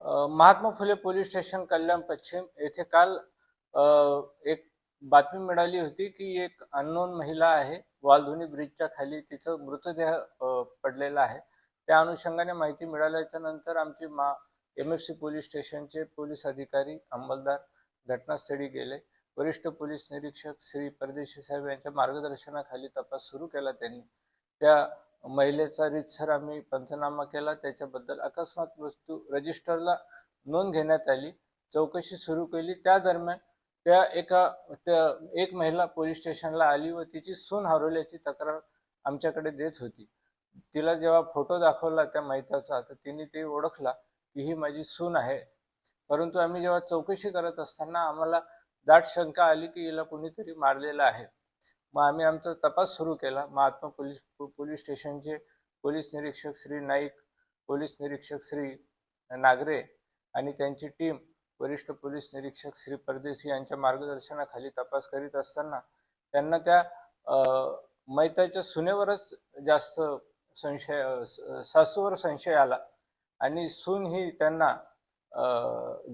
Mahatma Phule police station कल्याण पश्चिम येथे काल एक बातमी मिळाली होती की एक अननोन महिला आहे, वालधुनी ब्रिजच्या खाली तिचा मृतदेह पडलेला आहे. त्या अनुषंगाने माहिती मिळाल्याच्या नंतर आमचे MFC पोलीस स्टेशनचे पोलीस अधिकारी अंमलदार घटनास्थळी गेले. वरिष्ठ पोलीस निरीक्षक श्री परदेशी साहेब यांच्या मार्गदर्शनाखाली तपास सुरू केला. त्यांनी त्या महिलेचा रीतसर आम्ही पंचनामा केला. त्याच्याबद्दल अकस्मात मृत्यू रजिस्टरला नोंद घेण्यात आली. चौकशी सुरू केली. त्या दरम्यान एक महिला पोलीस स्टेशनला आली व तिची सून हरवल्याची तक्रार आमच्याकडे देत होती. तिला जेव्हा फोटो दाखवला त्या महिलेचा तर तिने ते ओळखला की ही माझी सून आहे. परंतु आम्ही जेव्हा चौकशी करत असताना आम्हाला दाट शंका आली की हिला कोणीतरी मारलेलं आहे. मग आम्ही आमचा तपास सुरू केला. महात्मा पोलीस स्टेशनचे पोलीस निरीक्षक श्री नाईक, पोलीस निरीक्षक श्री नागरे आणि त्यांची टीम वरिष्ठ पोलीस निरीक्षक श्री परदेशी यांच्या मार्गदर्शनाखाली तपास करीत असताना त्यांना त्या मैताच्या सुनेवरच जास्त सासूवर संशय आला आणि सून ही त्यांना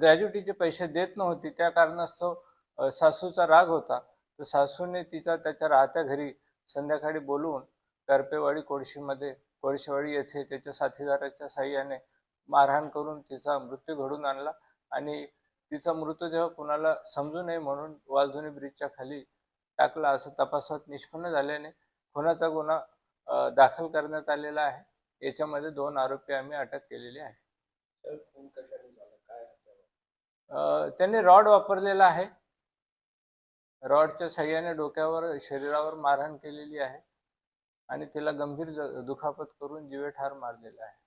ग्रॅज्युटीचे पैसे देत नव्हती. त्या कारणास्तव सासूचा राग होता. तर सासूने तिचा त्याच्या राहत्या घरी संध्याकाळी बोलवून करपेवाडी कोळशेवाडी येथे त्याच्या साथीदाराच्या साह्याने मारहाण करून तिचा मृत्यू घडून आणला आणि तिचा मृतदेह कुणाला समजू नये म्हणून वालधुनी ब्रिजच्या खाली टाकला असं तपासात निष्पन्न झाल्याने खुनाचा गुन्हा दाखल करण्यात आलेला आहे. याच्यामध्ये 2 आरोपी आम्ही अटक केलेले आहे. त्यांनी रॉड वापरलेला आहे. रॉडच्या साह्याने डोक्यावर शरीरावर मारहाण केलेली आहे आणि तिला गंभीर दुखापत करून जीवे ठार मारलेला आहे.